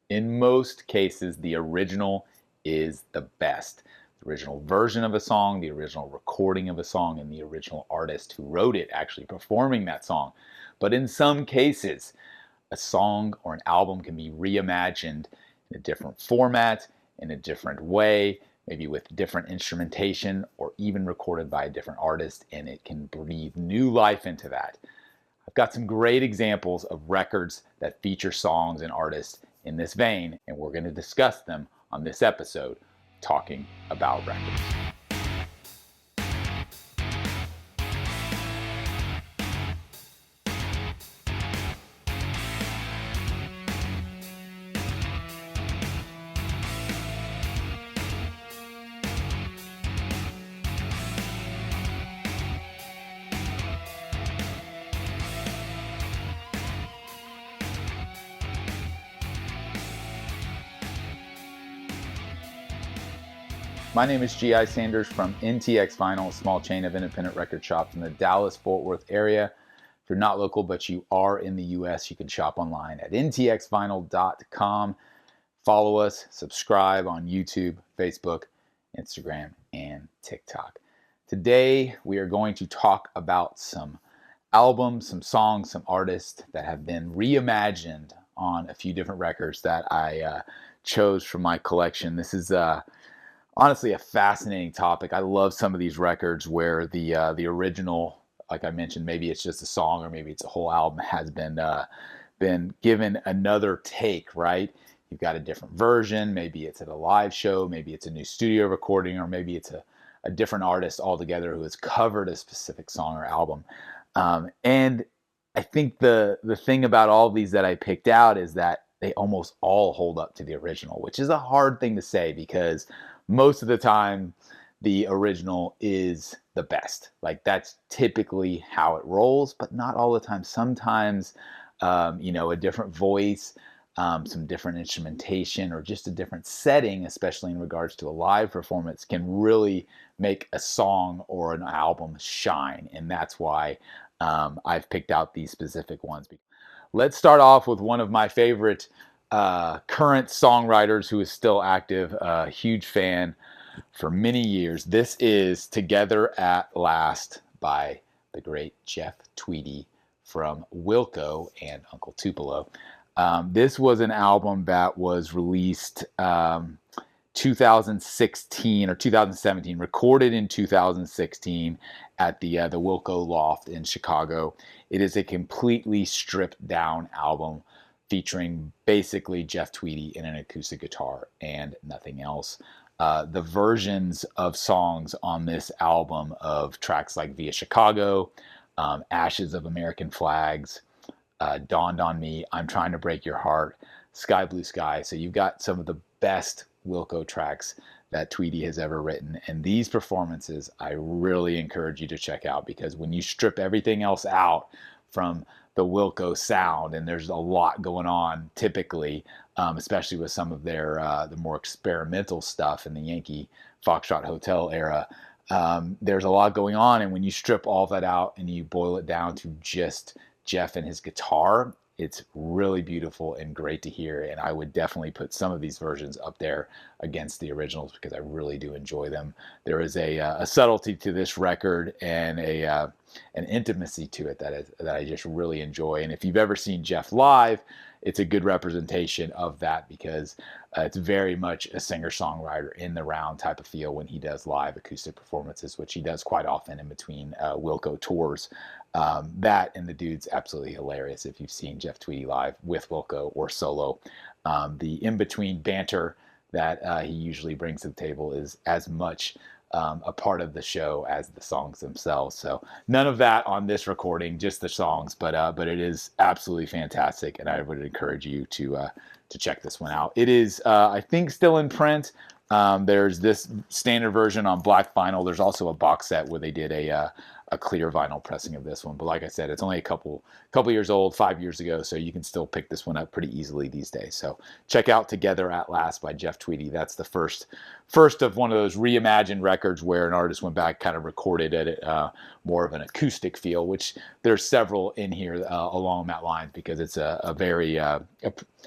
In most cases, the original is the best. The original version of a song, the original recording of a song, and the original artist who wrote it actually performing that song. But in some cases, a song or an album can be reimagined in a different format, in a different way, maybe with different instrumentation, or even recorded by a different artist, and it can breathe new life into that. I've got some great examples of records that feature songs and artists in this vein, and we're going to discuss them on this episode, Talking About Records. My name is G.I. Sanders from NTX Vinyl, a small chain of independent record shops in the Dallas-Fort Worth area. If you're not local, but you are in the U.S., you can shop online at ntxvinyl.com. Follow us, subscribe on YouTube, Facebook, Instagram, and TikTok. Today, we are going to talk about some albums, some songs, some artists that have been reimagined on a few different records that I chose from my collection. This is honestly a fascinating topic. I love some of these records where the original, like I mentioned, maybe it's just a song or maybe it's a whole album, has been given another take, right? You've got a different version. Maybe it's at a live show, maybe it's a new studio recording, or maybe it's a different artist altogether who has covered a specific song or album. And I think the thing about all of these that I picked out is that they almost all hold up to the original, which is a hard thing to say because most of the time the original is the best. Like that's typically how it rolls, but not all the time. Sometimes, a different voice, some different instrumentation, or just a different setting, especially in regards to a live performance, can really make a song or an album shine. And that's why I've picked out these specific ones. Let's start off with one of my favorite current songwriters who is still active, a huge fan for many years. This is Together at Last by the great Jeff Tweedy from Wilco and Uncle Tupelo. This was an album that was released 2016 or 2017, recorded in 2016 at the Wilco Loft in Chicago. It is a completely stripped down album featuring basically Jeff Tweedy in an acoustic guitar and nothing else. The versions of songs on this album of tracks like Via Chicago, Ashes of American Flags, Dawned on Me, I'm Trying to Break Your Heart, Sky Blue Sky. So you've got some of the best Wilco tracks that Tweedy has ever written. And these performances, I really encourage you to check out because when you strip everything else out from the Wilco sound, and there's a lot going on typically, especially with some of their the more experimental stuff in the Yankee Foxtrot Hotel era. There's a lot going on, and when you strip all that out and you boil it down to just Jeff and his guitar, it's really beautiful and great to hear. And I would definitely put some of these versions up there against the originals because I really do enjoy them. There is a subtlety to this record and an intimacy to it that I just really enjoy. And if you've ever seen Jeff live, it's a good representation of that because it's very much a singer-songwriter in the round type of feel when he does live acoustic performances, which he does quite often in between Wilco tours. That and the dude's absolutely hilarious if you've seen Jeff Tweedy live with Wilco or solo. The in-between banter that he usually brings to the table is as much a part of the show as the songs themselves. So none of that on this recording, just the songs, but it is absolutely fantastic, and I would encourage you to check this one out. It is, I think, still in print. There's this standard version on black vinyl. There's also a box set where they did a a clear vinyl pressing of this one. But like I said, it's only a couple years old, 5 years ago, so you can still pick this one up pretty easily these days. So check out Together at Last by Jeff Tweedy. That's the first of one of those reimagined records where an artist went back, kind of recorded it more of an acoustic feel, which there's several in here along that line, because it's a very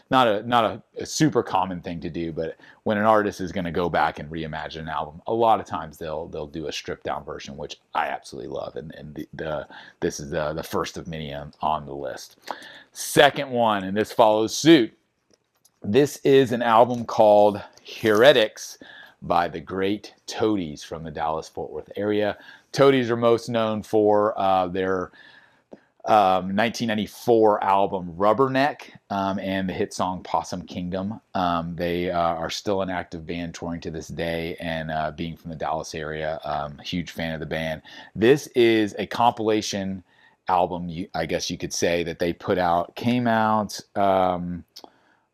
not a super common thing to do. But when an artist is going to go back and reimagine an album, a lot of times they'll do a stripped down version, which I absolutely love. And this is the first of many on the list. Second one, and this follows suit. This is an album called Heretics by the great Toadies from the Dallas-Fort Worth area. Toadies are most known for their 1994 album Rubberneck and the hit song Possum Kingdom. They are still an active band, touring to this day, and being from the Dallas area, huge fan of the band. This is a compilation album, I guess you could say, that they put out, came out,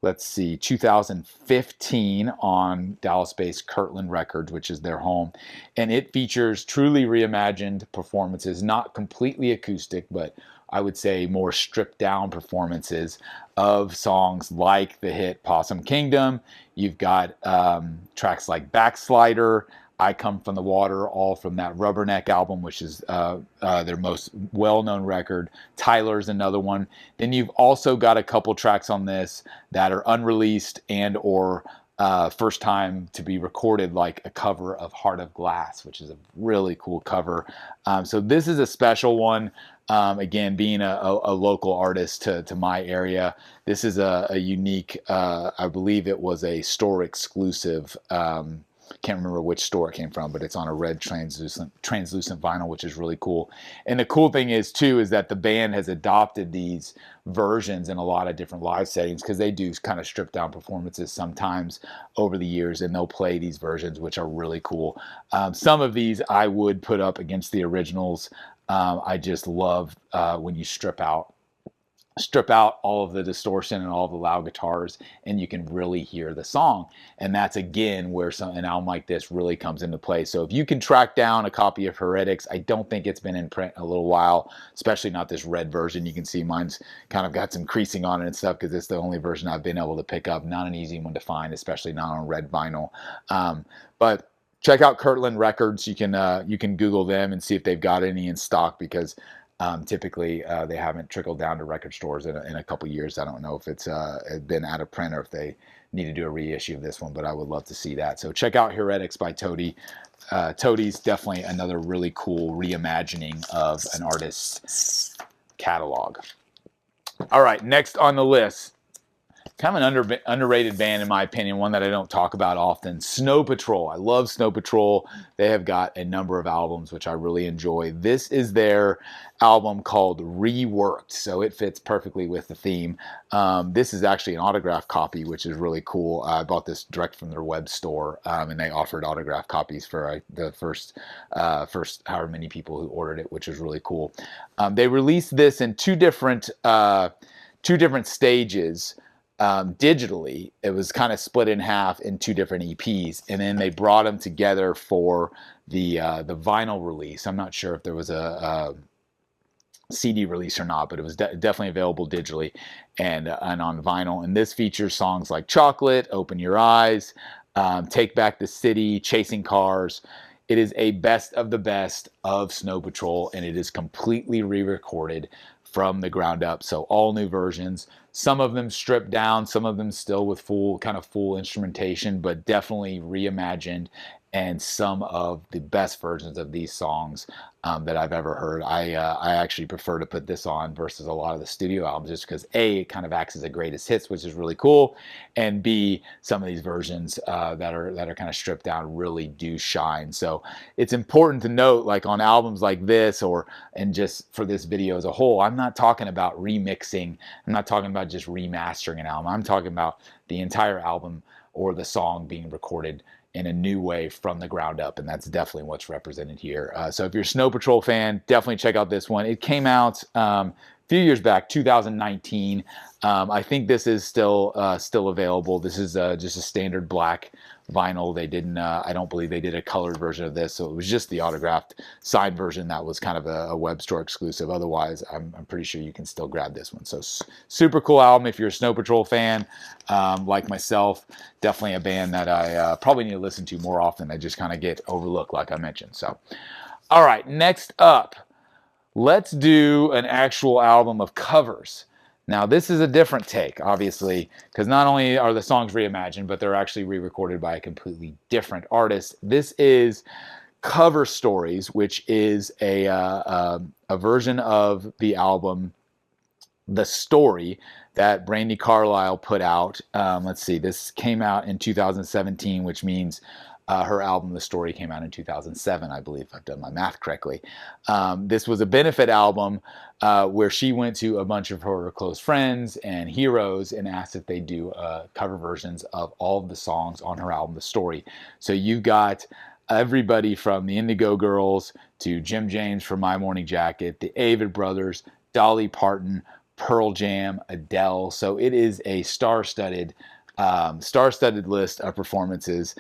let's see, 2015 on Dallas-based Kirtland Records, which is their home. And it features truly reimagined performances, not completely acoustic, but I would say more stripped down performances of songs like the hit Possum Kingdom. You've got tracks like Backslider, I Come From the Water, all from that Rubberneck album, which is their most well-known record. Tyler's another one. Then you've also got a couple tracks on this that are unreleased and or first time to be recorded, like a cover of Heart of Glass, which is a really cool cover. So this is a special one. Again, being a local artist to my area, this is a unique, I believe it was a store exclusive. Can't remember which store it came from, but it's on a red translucent vinyl, which is really cool. And the cool thing is too, is that the band has adopted these versions in a lot of different live settings, because they do kind of stripped down performances sometimes over the years, and they'll play these versions, which are really cool. Some of these I would put up against the originals. I just love when you strip out all of the distortion and all of the loud guitars, and you can really hear the song. And that's again where an album like this really comes into play. So if you can track down a copy of Heretics, I don't think it's been in print in a little while, especially not this red version. You can see mine's kind of got some creasing on it and stuff, because it's the only version I've been able to pick up. Not an easy one to find, especially not on red vinyl. But check out Kirtland Records. You can Google them and see if they've got any in stock, because typically they haven't trickled down to record stores in a couple years. I don't know if it's been out of print or if they need to do a reissue of this one, but I would love to see that. So check out Heretics by Toady. Toady's definitely another really cool reimagining of an artist's catalog. All right, next on the list, kind of an underrated band in my opinion, one that I don't talk about often, Snow Patrol. I love Snow Patrol. They have got a number of albums which I really enjoy. This is their album called Reworked, so it fits perfectly with the theme. This is actually an autographed copy, which is really cool. I bought this direct from their web store, and they offered autographed copies for the first however many people who ordered it, which is really cool. They released this in two different stages. Digitally, it was kind of split in half in two different EPs, and then they brought them together for the vinyl release. I'm not sure if there was a CD release or not, but it was definitely available digitally and on vinyl. And this features songs like Chocolate, Open Your Eyes, Take Back the City, Chasing Cars. It is a best of the best of Snow Patrol, and it is completely re-recorded from the ground up. So all new versions, some of them stripped down, some of them still with full instrumentation, but definitely reimagined, and some of the best versions of these songs that I've ever heard. I actually prefer to put this on versus a lot of the studio albums, just because A, it kind of acts as a greatest hits, which is really cool, and B, some of these versions that are kind of stripped down really do shine. So it's important to note, like on albums like this, and just for this video as a whole, I'm not talking about remixing. I'm not talking about just remastering an album. I'm talking about the entire album or the song being recorded in a new way from the ground up, and that's definitely what's represented here. So if you're a Snow Patrol fan, definitely check out this one. It came out few years back, 2019. I think this is still available. This is just a standard black vinyl. They didn't. I don't believe they did a colored version of this, so it was just the autographed signed version that was kind of a web store exclusive. Otherwise, I'm pretty sure you can still grab this one. So super cool album if you're a Snow Patrol fan, like myself. Definitely a band that I probably need to listen to more often. I just kind of get overlooked, like I mentioned. So, all right, next up. Let's do an actual album of covers. Now, this is a different take, obviously, because not only are the songs reimagined, but they're actually re-recorded by a completely different artist. This is Cover Stories, which is a version of the album The Story that Brandi Carlile put out. Let's see, this came out in 2017, which means her album, The Story, came out in 2007, I believe, if I've done my math correctly. This was a benefit album where she went to a bunch of her close friends and heroes and asked if they do cover versions of all of the songs on her album, The Story. So you got everybody from the Indigo Girls to Jim James from My Morning Jacket, the Avett Brothers, Dolly Parton, Pearl Jam, Adele. So it is a star-studded list of performances.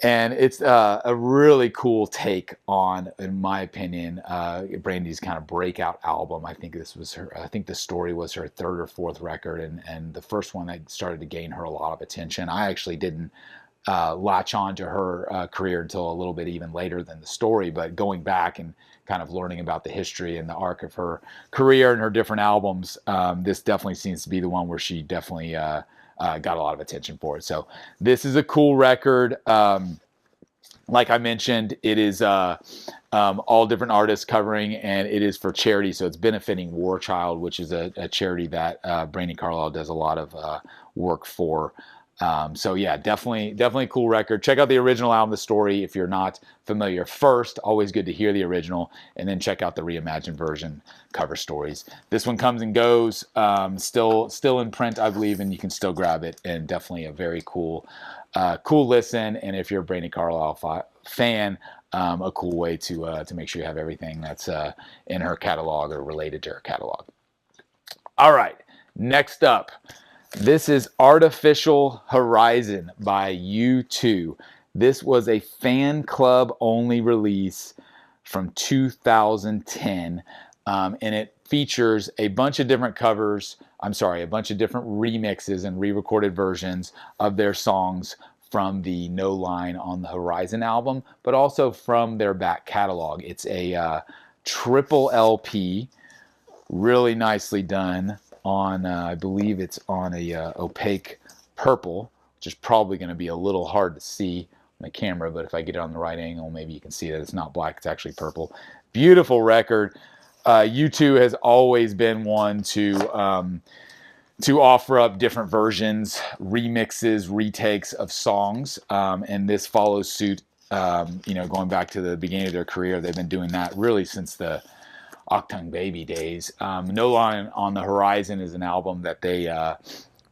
And it's a really cool take on, in my opinion, Brandi's kind of breakout album. I think this was her. I think The Story was her third or fourth record, and the first one that started to gain her a lot of attention. I actually didn't latch on to her career until a little bit even later than The Story. But going back and kind of learning about the history and the arc of her career and her different albums, this definitely seems to be the one where she definitely got a lot of attention for it. So this is a cool record. Like I mentioned, it is all different artists covering, and it is for charity. So it's benefiting War Child, which is a charity that Brandi Carlile does a lot of work for. So yeah, definitely a cool record. Check out the original album, The Story, if you're not familiar first. Always good to hear the original, and then check out the reimagined version, Cover Stories. This one comes and goes, still in print, I believe, and you can still grab it. And definitely a very cool listen. And if you're a Brandi Carlile fan, a cool way to make sure you have everything that's in her catalog or related to her catalog. All right, next up. This is Artificial Horizon by U2. This was a fan club only release from 2010, and it features a bunch of different a bunch of different remixes and re-recorded versions of their songs from the No Line on the Horizon album, but also from their back catalog. It's a triple LP, really nicely done. On I believe it's on a opaque purple, which is probably going to be a little hard to see on the camera, but if I get it on the right angle, maybe you can see that it's not black, it's actually purple. Beautiful record. U2 has always been one to offer up different versions, remixes, retakes of songs, and this follows suit. Going back to the beginning of their career, they've been doing that really since the Octung Baby days. No Line on the Horizon is an album that they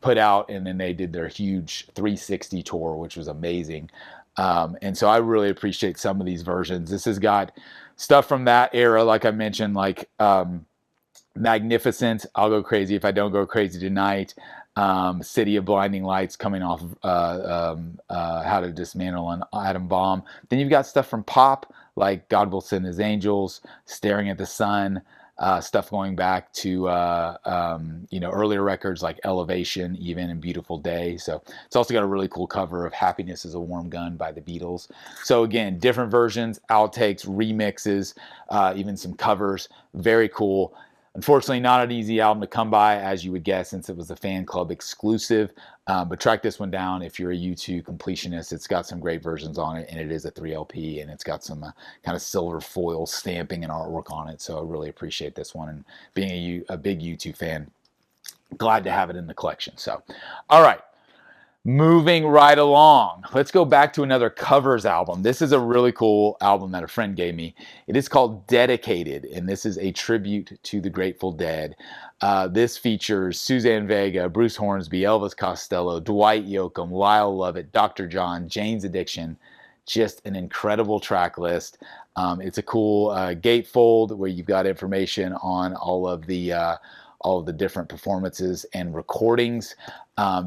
put out, and then they did their huge 360 tour, which was amazing. And so I really appreciate some of these versions. This has got stuff from that era, like I mentioned, like Magnificent, I'll Go Crazy If I Don't Go Crazy Tonight, City of Blinding Lights, coming off How to Dismantle an Atom Bomb. Then you've got stuff from pop, like God Will Send His Angels, Staring at the Sun, stuff going back to earlier records like Elevation, even, and Beautiful Day. So it's also got a really cool cover of Happiness is a Warm Gun by the Beatles. So again, different versions, outtakes, remixes, even some covers. Very cool. Unfortunately, not an easy album to come by, as you would guess, since it was a fan club exclusive. But track this one down if you're a U2 completionist. It's got some great versions on it, and it is a 3LP, and it's got some kind of silver foil stamping and artwork on it. So I really appreciate this one, and being a big U2 fan, glad to have it in the collection. So, all right. Moving right along, let's go back to another covers album. This is a really cool album that a friend gave me. It is called Dedicated, and this is a tribute to the Grateful Dead. This features Suzanne Vega, Bruce Hornsby, Elvis Costello, Dwight Yoakam, Lyle Lovett, Dr. John, Jane's Addiction, Just an incredible track list. It's a cool gatefold where you've got information on all of the different performances and recordings.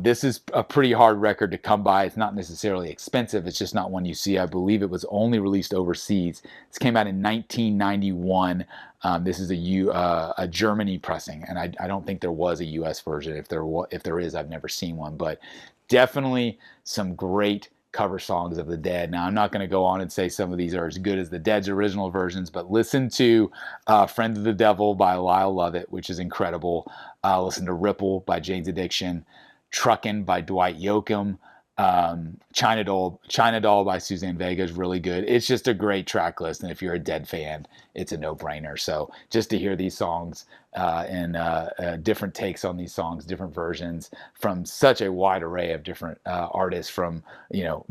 This is a pretty hard record to come by. It's not necessarily expensive. It's just not one you see. I believe it was only released overseas. This came out in 1991. This is a Germany pressing, and I don't think there was a U.S. version. If there is, I've never seen one. But definitely some great cover songs of the Dead. Now, I'm not going to go on and say some of these are as good as the Dead's original versions, but listen to Friends of the Devil by Lyle Lovett, which is incredible. Listen to Ripple by Jane's Addiction, Truckin' by Dwight Yoakam, China Doll by Suzanne Vega is really good. It's just a great track list, and if you're a Dead fan, it's a no-brainer. So just to hear these songs and different takes on these songs, different versions from such a wide array of different artists, from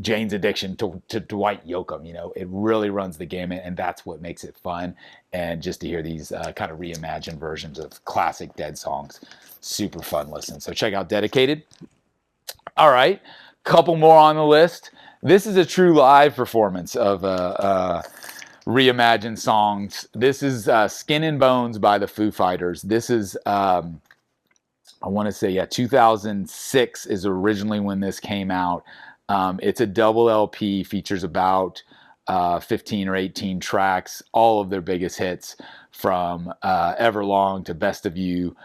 Jane's Addiction to Dwight Yoakam, it really runs the gamut, and that's what makes it fun. And just to hear these kind of reimagined versions of classic Dead songs, super fun listen. So check out Dedicated. All right. Couple more on the list. This is a true live performance of reimagined songs. This is Skin and Bones by the Foo Fighters. This is, I want to say, 2006 is originally when this came out. It's a double LP, features about 15 or 18 tracks, all of their biggest hits from Everlong to Best of You,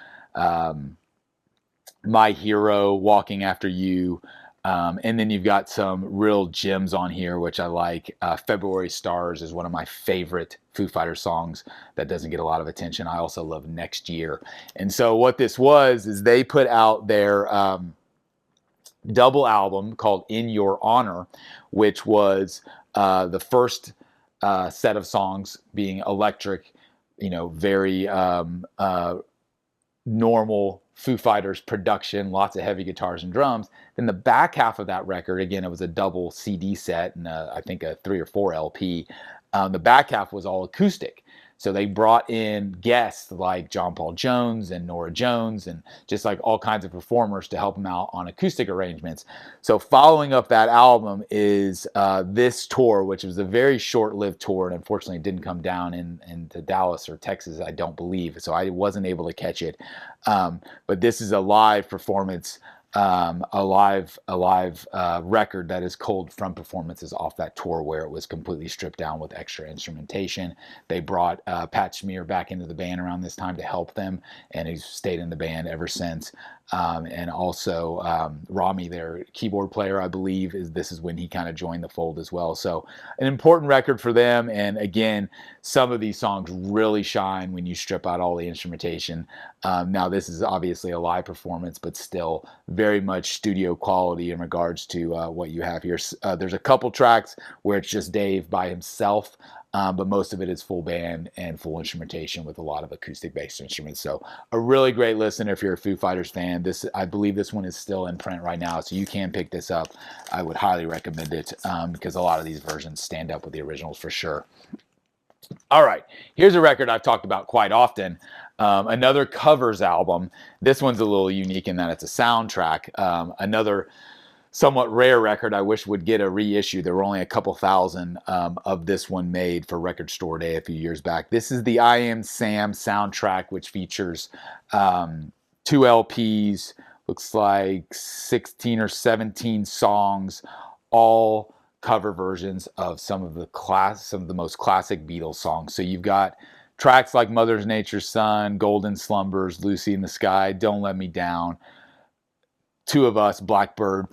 My Hero, Walking After You. And then you've got some real gems on here, which I like. February Stars is one of my favorite Foo Fighters songs that doesn't get a lot of attention. I also love Next Year. And so what this was is they put out their double album called In Your Honor, which was the first set of songs being electric, very normal Foo Fighters production, lots of heavy guitars and drums. Then the back half of that record, again, it was a double CD set and I think a 3 or 4 LP. The back half was all acoustic. So they brought in guests like John Paul Jones and Norah Jones and just like all kinds of performers to help them out on acoustic arrangements. So following up that album is this tour, which was a very short-lived tour, and unfortunately it didn't come down into Dallas or Texas, I don't believe. So I wasn't able to catch it. But this is a live performance, a live record that is culled from performances off that tour where it was completely stripped down with extra instrumentation. They brought Pat Smear back into the band around this time to help them, and he's stayed in the band ever since. And also Rami, their keyboard player, I believe, this is when he kind of joined the fold as well. So an important record for them. And again, some of these songs really shine when you strip out all the instrumentation. Now this is obviously a live performance, but still very much studio quality in regards to what you have here. There's a couple tracks where it's just Dave by himself. But most of it is full band and full instrumentation with a lot of acoustic based instruments. So a really great listen if you're a Foo Fighters fan. I believe this one is still in print right now, so you can pick this up. I would highly recommend it because a lot of these versions stand up with the originals for sure. All right, here's a record I've talked about quite often. Another covers album. This one's a little unique in that it's a soundtrack. Another somewhat rare record I wish would get a reissue. There were only a couple thousand of this one made for Record Store Day a few years back. This is the I Am Sam soundtrack, which features 2 LPs, looks like 16 or 17 songs, all cover versions of some of the most classic Beatles songs. So you've got tracks like Mother Nature's Son, Golden Slumbers, Lucy in the Sky, Don't Let Me Down, Two of Us, Blackbird.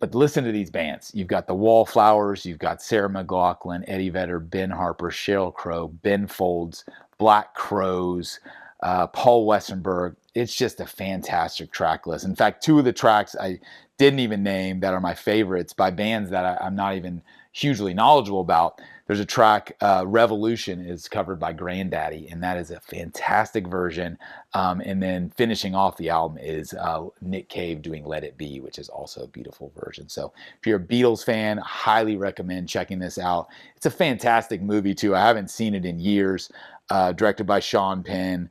But listen to these bands. You've got the Wallflowers, you've got Sarah McLachlan, Eddie Vedder, Ben Harper, Sheryl Crow, Ben Folds, Black Crowes, Paul Westerberg. It's just a fantastic track list. In fact, 2 of the tracks I didn't even name that are my favorites by bands that I'm not even hugely knowledgeable about. There's a track, Revolution, is covered by Grandaddy, and that is a fantastic version. And then finishing off the album is Nick Cave doing Let It Be, which is also a beautiful version. So if you're a Beatles fan, I highly recommend checking this out. It's a fantastic movie, too. I haven't seen it in years. Directed by Sean Penn.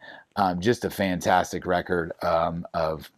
Just a fantastic record of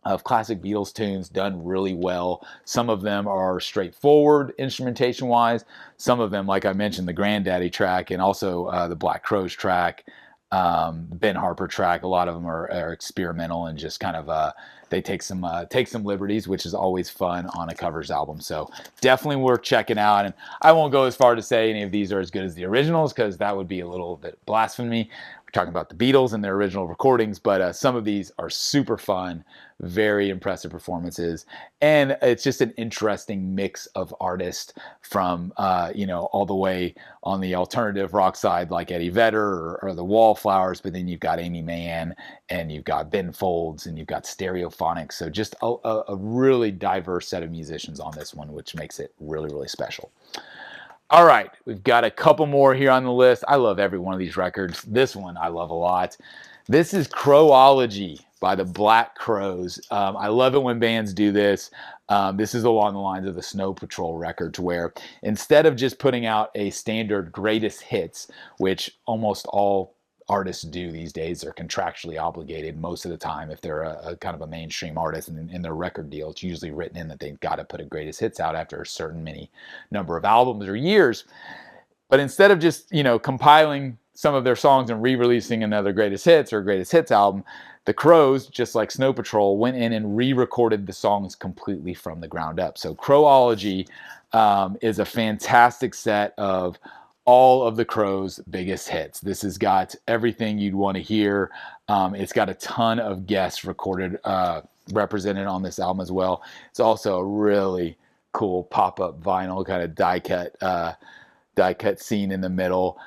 of classic Beatles tunes done really well. Some of them are straightforward instrumentation wise. Some of them, like I mentioned, the Granddaddy track and also the Black Crowes track, Ben Harper track. A lot of them are experimental and just kind of they take some liberties, which is always fun on a covers album. So definitely worth checking out. And I won't go as far to say any of these are as good as the originals because that would be a little bit blasphemy. We're talking about the Beatles and their original recordings, but some of these are super fun, very impressive performances, and it's just an interesting mix of artists from all the way on the alternative rock side like Eddie Vedder or the Wallflowers, but then you've got Amy Mann and you've got Ben Folds and you've got Stereophonics. So just a really diverse set of musicians on this one, which makes it really, really special. All right, we've got a couple more here on the list. I love every one of these records. This one I love a lot. This is Crowology by the Black Crowes. I love it when bands do this. This is along the lines of the Snow Patrol records, where instead of just putting out a standard greatest hits, which almost all artists do these days, they're contractually obligated most of the time if they're a kind of a mainstream artist, and in their record deal it's usually written in that they've got to put a greatest hits out after a certain many number of albums or years. But instead of just compiling some of their songs and re-releasing another greatest hits or greatest hits album, the Crowes, just like Snow Patrol, went in and re-recorded the songs completely from the ground up. So Crowology is a fantastic set of all of the Crowes' biggest hits. This has got everything you'd want to hear. It's got a ton of guests recorded, represented on this album as well. It's also a really cool pop-up vinyl kind of die cut scene in the middle.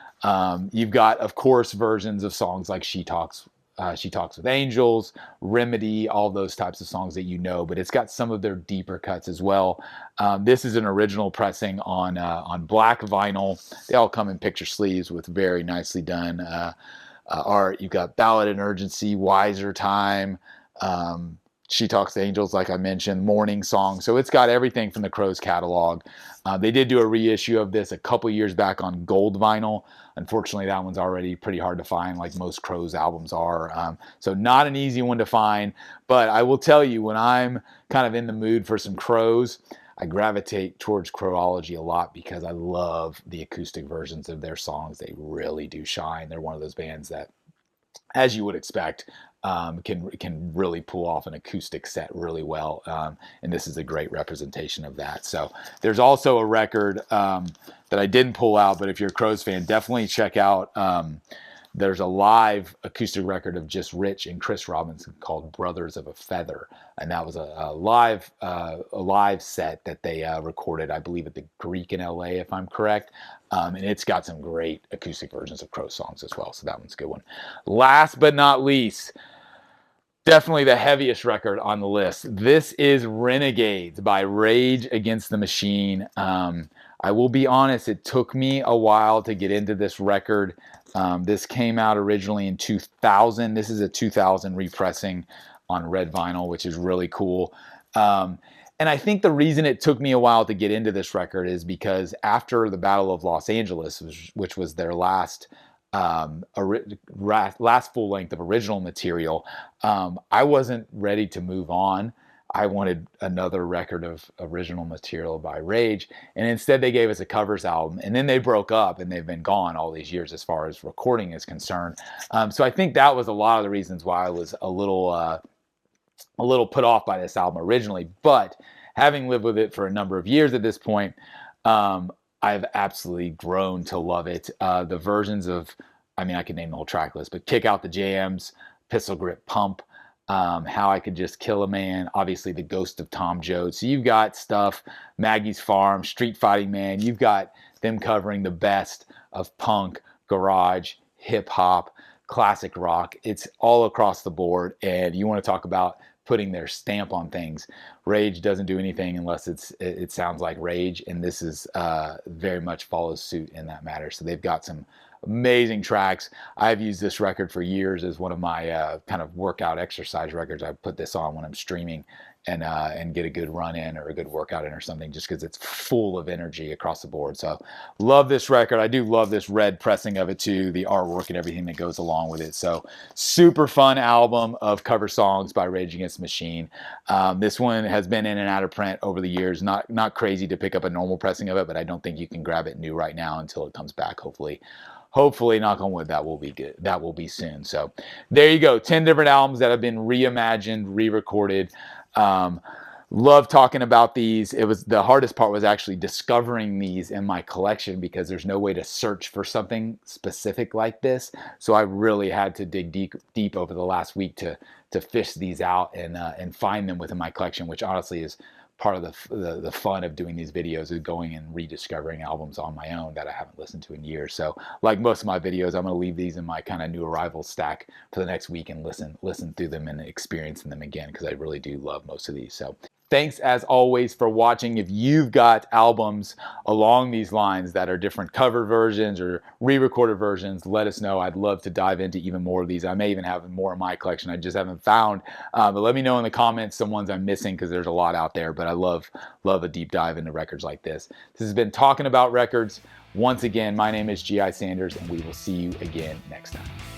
You've got, of course, versions of songs like She Talks with Angels, Remedy, all those types of songs that you know, but it's got some of their deeper cuts as well. This is an original pressing on black vinyl. They all come in picture sleeves with very nicely done art. You've got Ballad in Urgency, Wiser Time, She Talks to Angels, like I mentioned, Morning Song. So it's got everything from the Crowes catalog. They did do a reissue of this a couple years back on gold vinyl. Unfortunately, that one's already pretty hard to find, like most Crowes albums are. So not an easy one to find. But I will tell you, when I'm kind of in the mood for some Crowes, I gravitate towards Crowology a lot because I love the acoustic versions of their songs. They really do shine. They're one of those bands that, as you would expect, can really pull off an acoustic set really well, and this is a great representation of that. So there's also a record that I didn't pull out, but if you're a Crowes fan, definitely check out. There's a live acoustic record of just Rich and Chris Robinson called Brothers of a Feather, and that was a live set that they recorded, I believe, at the Greek in LA, if I'm correct. And it's got some great acoustic versions of Crowes songs as well, so that one's a good one. Last but not least, definitely the heaviest record on the list. This is Renegades by Rage Against the Machine. I will be honest, it took me a while to get into this record. This came out originally in 2000. This is a 2000 repressing on red vinyl, which is really cool. And I think the reason it took me a while to get into this record is because after the Battle of Los Angeles, which was their last full length of original material, I wasn't ready to move on. I wanted another record of original material by Rage, and instead they gave us a covers album, and then they broke up, and they've been gone all these years as far as recording is concerned. So I think that was a lot of the reasons why I was a little put off by this album originally. But having lived with it for a number of years at this point, I've absolutely grown to love it. The versions of, I mean, I could name the whole track list, but Kick Out the Jams, Pistol Grip Pump, How I Could Just Kill a Man, obviously The Ghost of Tom Joad. So you've got stuff, Maggie's Farm, Street Fighting Man. You've got them covering the best of punk, garage, hip hop, classic rock. It's all across the board. And you want to talk about putting their stamp on things. Rage doesn't do anything unless it sounds like Rage, and this is very much follows suit in that matter. So they've got some amazing tracks. I've used this record for years as one of my kind of workout exercise records. I put this on when I'm streaming, and get a good run in or a good workout in or something, just because it's full of energy across the board. So love this record. I do love this red pressing of it too, the artwork and everything that goes along with it. So super fun album of cover songs by Rage Against the Machine. This one has been in and out of print over the years. Not crazy to pick up a normal pressing of it, but I don't think you can grab it new right now until it comes back, hopefully. Hopefully, knock on wood, that will be good. That will be soon. So there you go. 10 different albums that have been reimagined, re-recorded. Love talking about these. It was the hardest part was actually discovering these in my collection, because there's no way to search for something specific like this. So I really had to dig deep over the last week to fish these out and find them within my collection, which honestly is part of the fun of doing these videos, is going and rediscovering albums on my own that I haven't listened to in years. So like most of my videos, I'm going to leave these in my kind of new arrival stack for the next week and listen through them and experiencing them again, because I really do love most of these. So thanks as always for watching. If you've got albums along these lines that are different cover versions or re-recorded versions, let us know. I'd love to dive into even more of these. I may even have more in my collection I just haven't found. But let me know in the comments some ones I'm missing, because there's a lot out there. But I love a deep dive into records like this. This has been Talking About Records. Once again, my name is G.I. Sanders, and we will see you again next time.